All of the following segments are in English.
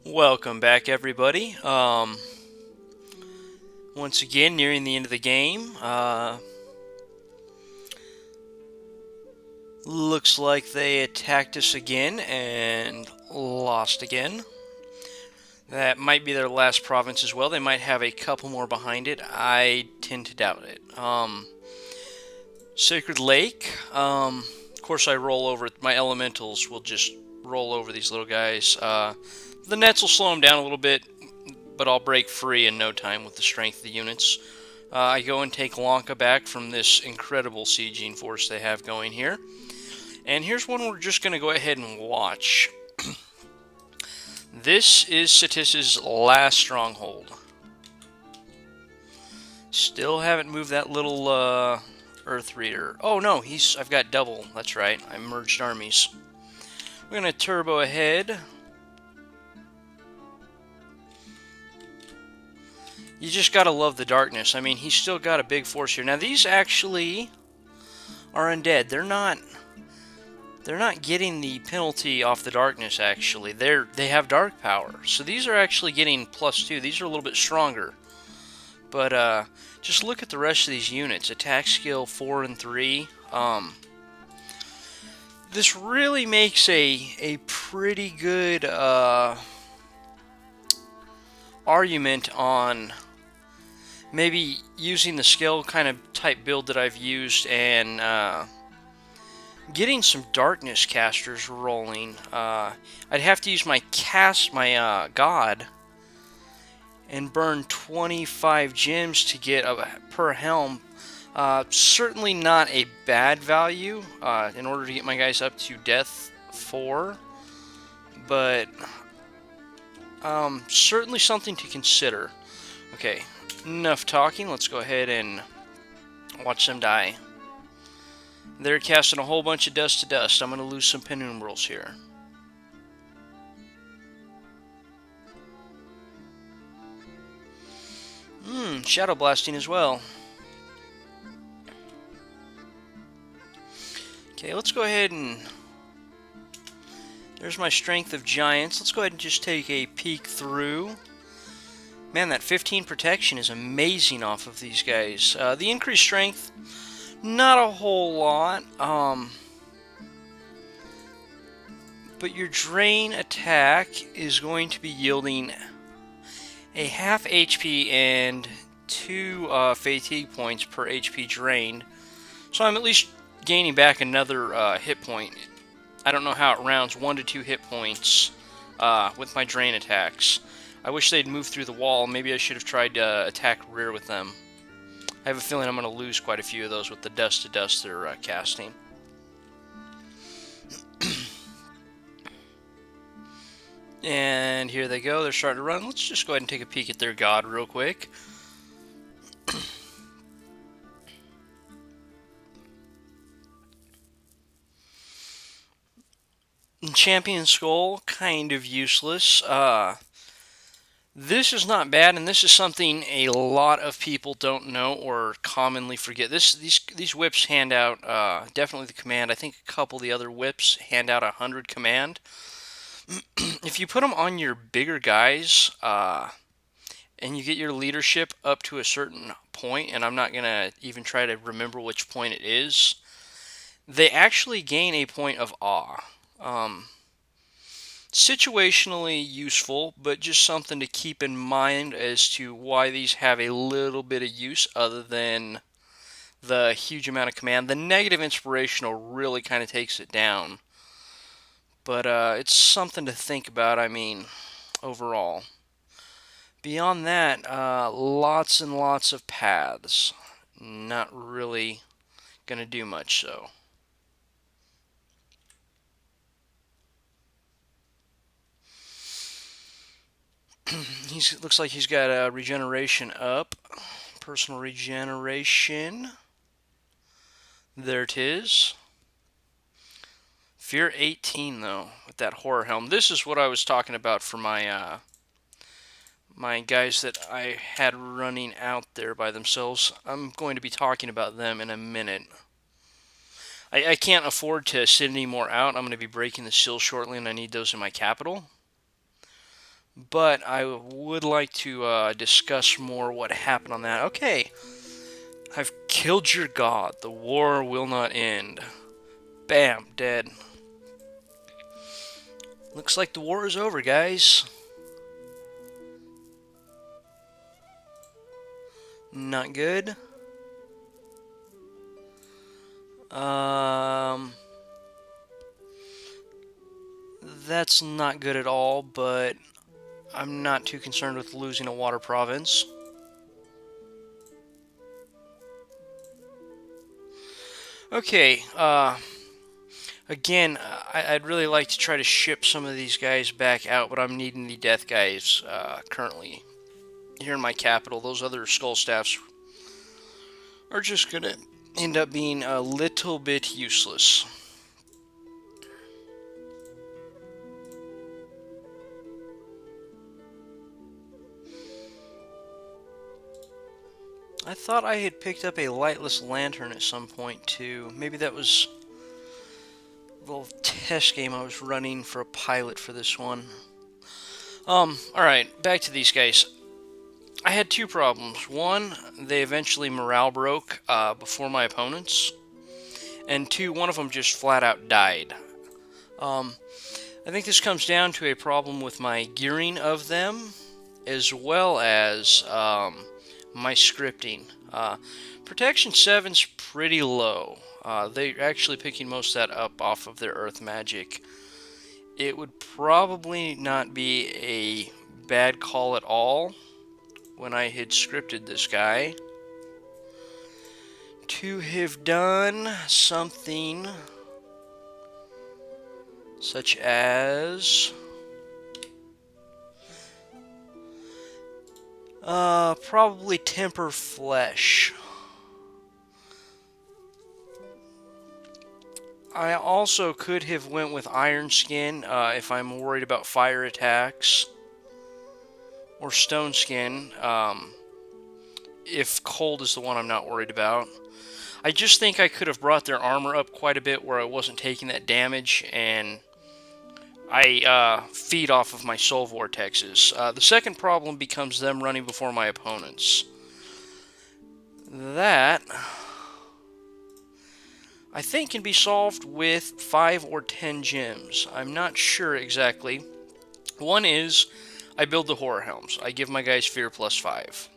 Welcome back, everybody. Once again, nearing the end of the game. Looks like they attacked us again and lost again. That might be their last province as well. They might have a couple more behind it. I tend to doubt it. Sacred Lake. Of course, I roll over. My elementals will just roll over these little guys. The nets will slow them down a little bit, but I'll break free in no time with the strength of the units. I go and take Lanka back from this incredible sieging force they have going here. And here's one we're just going to go ahead and watch. This is Satis's last stronghold. Still haven't moved that little Earth Reader. Oh no, I've got double. That's right, I merged armies. We're going to turbo ahead. You just gotta love the darkness. I mean, he's still got a big force here. Now, these actually are undead. They're not getting the penalty off the darkness, actually. They have dark power. So these are actually getting +2. These are a little bit stronger. But just look at the rest of these units. Attack skill 4 and 3. This really makes a pretty good argument on maybe using the scale kind of type build that I've used and getting some darkness casters rolling. I'd have to use my god and burn 25 gems to get per helm. Certainly not a bad value in order to get my guys up to death 4, but certainly something to consider. Okay, enough talking. Let's go ahead and watch them die. They're casting a whole bunch of dust to dust. I'm going to lose some penumbrals here. Shadow blasting as well. Okay, let's go ahead and... There's my strength of giants. Let's go ahead and just take a peek through. Man, that 15 protection is amazing off of these guys. The increased strength, not a whole lot. But your drain attack is going to be yielding a half HP and 2 fatigue points per HP drained. So I'm at least gaining back another hit point. I don't know how it rounds, 1 to 2 hit points with my drain attacks. I wish they'd move through the wall. Maybe I should have tried to attack rear with them. I have a feeling I'm going to lose quite a few of those with the dust to dust they're casting. And here they go. They're starting to run. Let's just go ahead and take a peek at their god real quick. Champion Skull, kind of useless. This is not bad, and this is something a lot of people don't know or commonly forget. These whips hand out definitely the command. I think a couple of the other whips hand out 100 command. If you put them on your bigger guys, and you get your leadership up to a certain point, and I'm not gonna even try to remember which point it is, they actually gain a point of awe. Situationally useful, but just something to keep in mind as to why these have a little bit of use other than the huge amount of command. The negative inspirational really kind of takes it down, but it's something to think about, I mean, overall. Beyond that, lots and lots of paths. Not really going to do much so. Looks like he's got a regeneration up. Personal regeneration. There it is. Fear 18, though, with that horror helm. This is what I was talking about for my my guys that I had running out there by themselves. I'm going to be talking about them in a minute. I can't afford to send any more out. I'm going to be breaking the seal shortly, and I need those in my capital. but I would like to discuss more what happened on that. Okay, I've killed your god. The war will not end. Bam, dead. Looks like the war is over, guys. Not good. Um, that's not good at all, but I'm not too concerned with losing a water province. Okay, again, I'd really like to try to ship some of these guys back out, but I'm needing the death guys currently here in my capital. Those other skull staffs are just gonna end up being a little bit useless. I thought I had picked up a lightless lantern at some point too. Maybe that was a little test game I was running for a pilot for this one. Alright, back to these guys. I had two problems. One, they eventually morale broke before my opponents. And two, one of them just flat out died. I think this comes down to a problem with my gearing of them, as well as my scripting. Protection 7's pretty low. They're actually picking most of that up off of their earth magic. It would probably not be a bad call at all when I had scripted this guy to have done something such as probably temper flesh. I also could have went with iron skin if I'm worried about fire attacks, or stone skin if cold is the one I'm not worried about. I just think I could have brought their armor up quite a bit where I wasn't taking that damage, and I feed off of my soul vortexes. The second problem becomes them running before my opponents. That I think can be solved with 5 or 10 gems. I'm not sure exactly. One is I build the horror helms. I give my guys fear plus 5.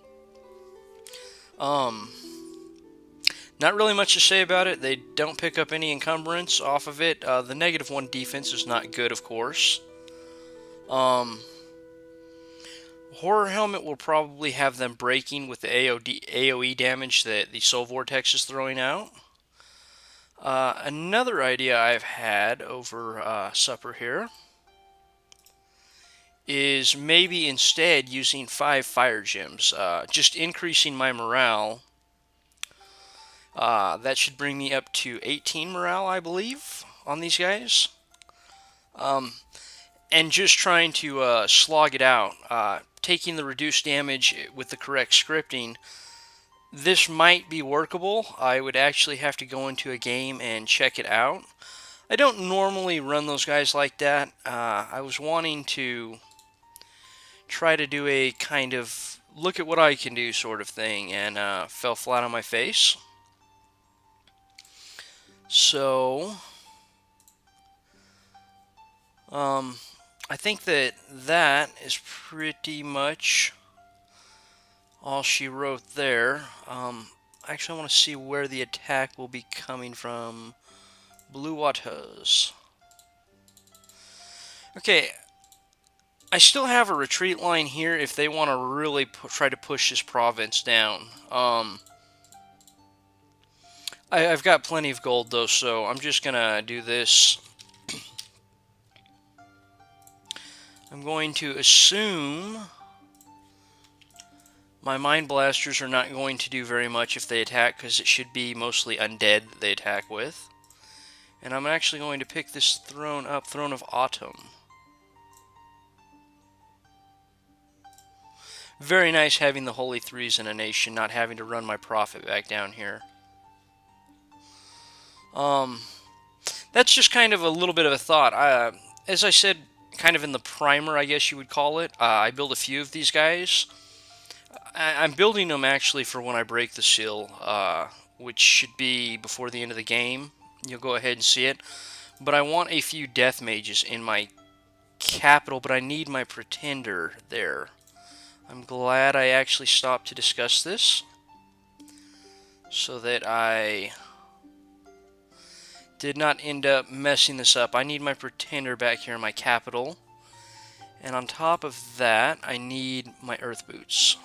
Not really much to say about it. They don't pick up any encumbrance off of it. The -1 defense is not good, of course. Horror helmet will probably have them breaking with the AoE damage that the soul vortex is throwing out. Another idea I've had over supper here is maybe instead using 5 fire gems, just increasing my morale. That should bring me up to 18 morale, I believe, on these guys. And just trying to slog it out, taking the reduced damage with the correct scripting. This might be workable. I would actually have to go into a game and check it out. I don't normally run those guys like that. I was wanting to try to do a kind of look at what I can do sort of thing, and fell flat on my face. So, I think that is pretty much all she wrote there. Actually, I want to see where the attack will be coming from. Blue Waters. Okay, I still have a retreat line here if they want to really try to push this province down. I've got plenty of gold though, so I'm just gonna do this. I'm going to assume my Mind Blasters are not going to do very much if they attack, because it should be mostly undead that they attack with. And I'm actually going to pick this throne up, Throne of Autumn. Very nice having the Holy Threes in a nation, not having to run my profit back down here. That's just kind of a little bit of a thought. As I said kind of in the primer, I guess you would call it. I build a few of these guys. I'm building them actually for when I break the seal, which should be before the end of the game. You'll go ahead and see it. But I want a few death mages in my capital, but I need my pretender there. I'm glad I actually stopped to discuss this, so that I did not end up messing this up. I need my pretender back here in my capital. And on top of that, I need my earth boots.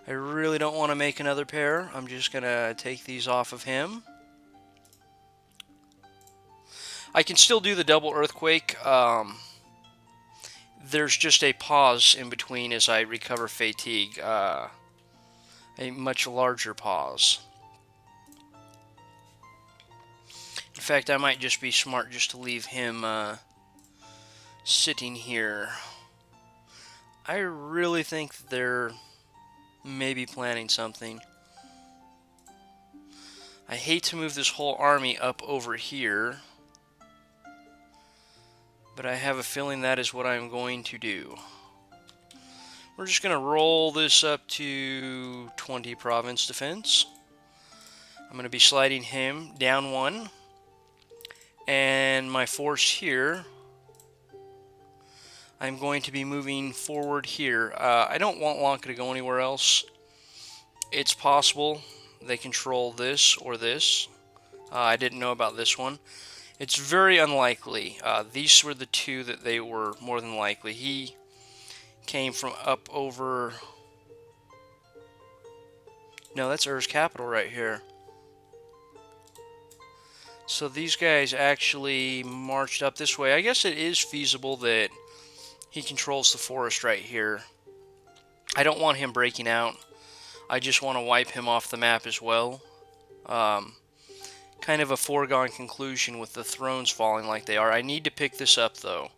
I really don't want to make another pair. I'm just going to take these off of him. I can still do the double earthquake. There's just a pause in between as I recover fatigue. A much larger pause. In fact, I might just be smart just to leave him sitting here. I really think they're maybe planning something. I hate to move this whole army up over here, but I have a feeling that is what I'm going to do. We're just going to roll this up to 20 province defense. I'm going to be sliding him down 1. And my force here, I'm going to be moving forward here. I don't want Lanka to go anywhere else. It's possible they control this or this. I didn't know about this one. It's very unlikely. These were the two that they were more than likely. He came from up over... No, that's Ur's capital right here. So these guys actually marched up this way. I guess it is feasible that he controls the forest right here. I don't want him breaking out. I just want to wipe him off the map as well. Kind of a foregone conclusion with the thrones falling like they are. I need to pick this up, though.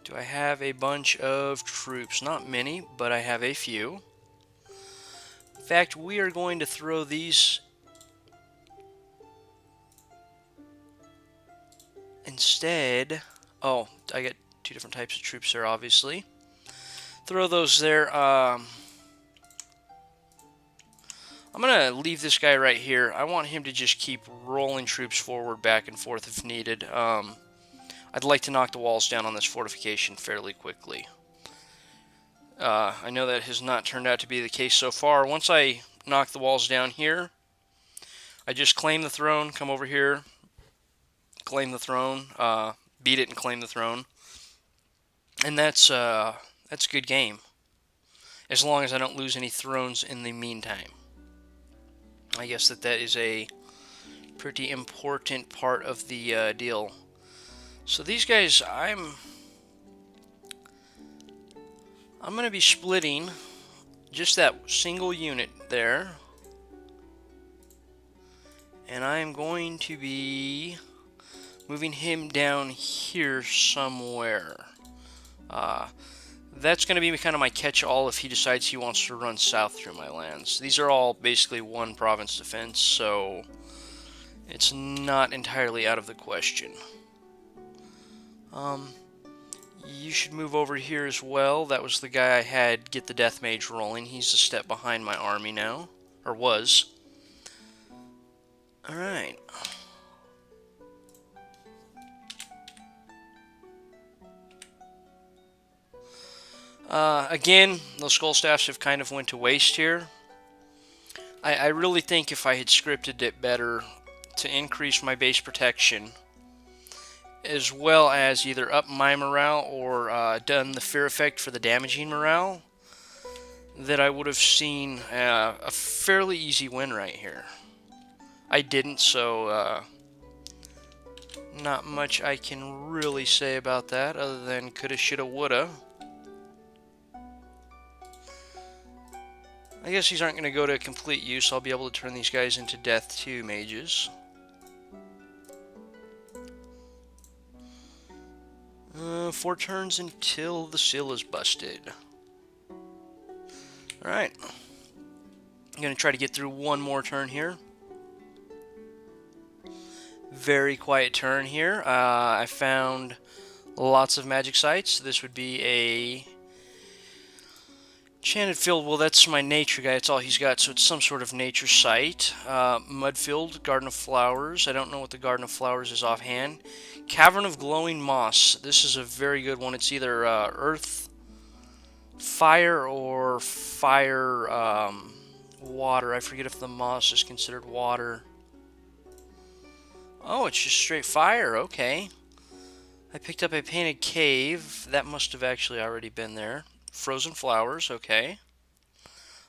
Do I have a bunch of troops? Not many, but I have a few. In fact, we are going to throw these instead. Oh, I get 2 different types of troops there, obviously. Throw those there. I'm going to leave this guy right here. I want him to just keep rolling troops forward, back and forth if needed. I'd like to knock the walls down on this fortification fairly quickly. I know that has not turned out to be the case so far. Once I knock the walls down here, I just claim the throne, come over here, claim the throne, beat it and claim the throne. And that's a good game, as long as I don't lose any thrones in the meantime. I guess that is a pretty important part of the deal. So these guys, I'm going to be splitting just that single unit there. And I'm going to be moving him down here somewhere. That's going to be kind of my catch-all if he decides he wants to run south through my lands. These are all basically 1 province defense, so it's not entirely out of the question. You should move over here as well. That was the guy I had get the death mage rolling. He's a step behind my army now, or was. Alright. Again, those skull staffs have kind of went to waste here. I really think if I had scripted it better to increase my base protection, as well as either up my morale or done the fear effect for the damaging morale, that I would have seen a fairly easy win right here. I didn't, so not much I can really say about that other than coulda, shoulda, woulda. I guess these aren't going to go to complete use. I'll be able to turn these guys into Death 2 mages. 4 turns until the seal is busted. Alright. I'm going to try to get through one more turn here. very quiet turn here. I found lots of magic sites. This would be a enchanted field. Well, that's my nature guy. That's all he's got. So it's some sort of nature site. Mudfield, Garden of Flowers. I don't know what the Garden of Flowers is offhand. Cavern of Glowing Moss. This is a very good one. It's either earth, fire, or fire, water. I forget if the moss is considered water. Oh, it's just straight fire. Okay. I picked up a painted cave. That must have actually already been there. Frozen flowers. Okay.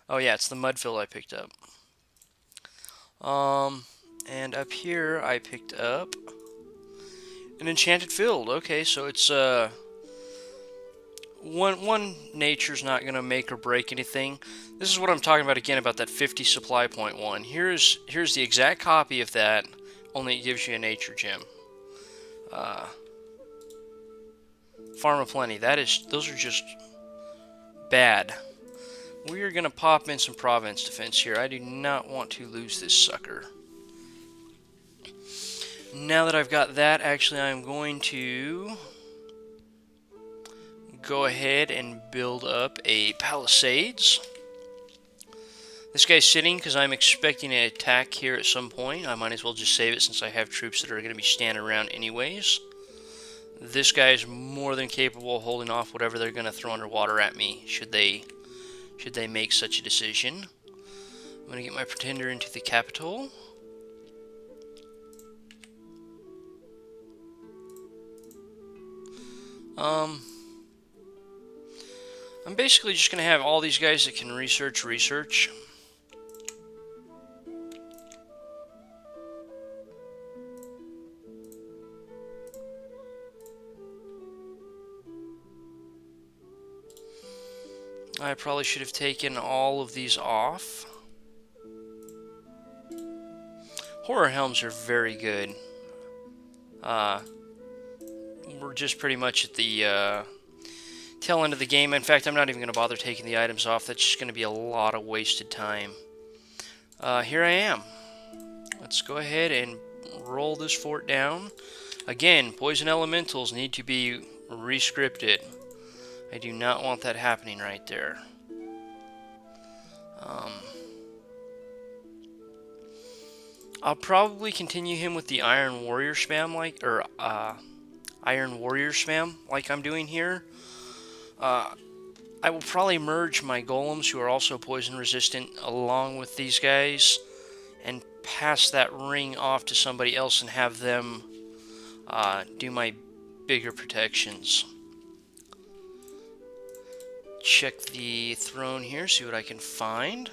Oh yeah, it's the mudfield I picked up. And up here I picked up an enchanted field. Okay, so it's one nature's not gonna make or break anything. This is what I'm talking about again about that 50 supply point one. Here's the exact copy of that, only it gives you a nature gem. Farm of Plenty. Those are just bad. We are gonna pop in some province defense here. I do not want to lose this sucker. Now that I've got that, actually I'm going to go ahead and build up a palisades. This guy's sitting because I'm expecting an attack here at some point. I might as well just save it since I have troops that are going to be standing around anyways. This guy is more than capable of holding off whatever they're going to throw underwater at me, should they make such a decision. I'm going to get my pretender into the capital. I'm basically just going to have all these guys that can research. I probably should have taken all of these off. Horror helms are very good. We're just pretty much at the tail end of the game. In fact, I'm not even going to bother taking the items off. That's just going to be a lot of wasted time. Here I am. Let's go ahead and roll this fort down. Again, poison elementals need to be rescripted. I do not want that happening right there. I'll probably continue him with the Iron Warrior spam Iron Warrior spam like I'm doing here. I will probably merge my golems, who are also poison resistant, along with these guys, and pass that ring off to somebody else and have them do my bigger protections. Check the throne here, see what I can find.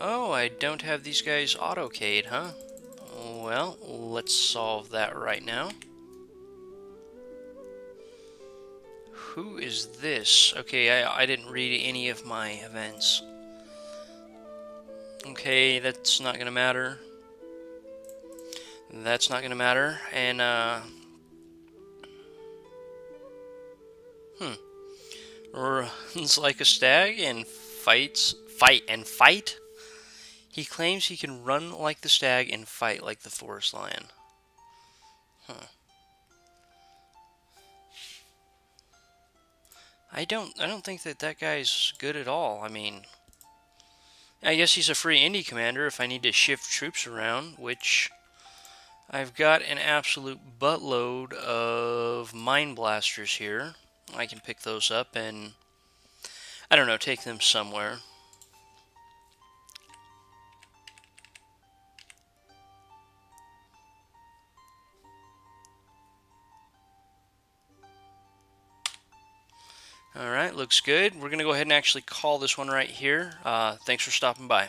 Oh, I don't have these guys auto-K'd, huh? Well, let's solve that right now. Who is this? Okay, I didn't read any of my events. Okay, that's not gonna matter. That's not gonna matter. And, runs like a stag and fight. He claims he can run like the stag and fight like the forest lion. Huh. I don't think that guy's good at all. I mean, I guess he's a free indie commander if I need to shift troops around, which I've got an absolute buttload of mine blasters here. I can pick those up and, I don't know, take them somewhere. Alright, looks good. We're going to go ahead and actually call this one right here. Thanks for stopping by.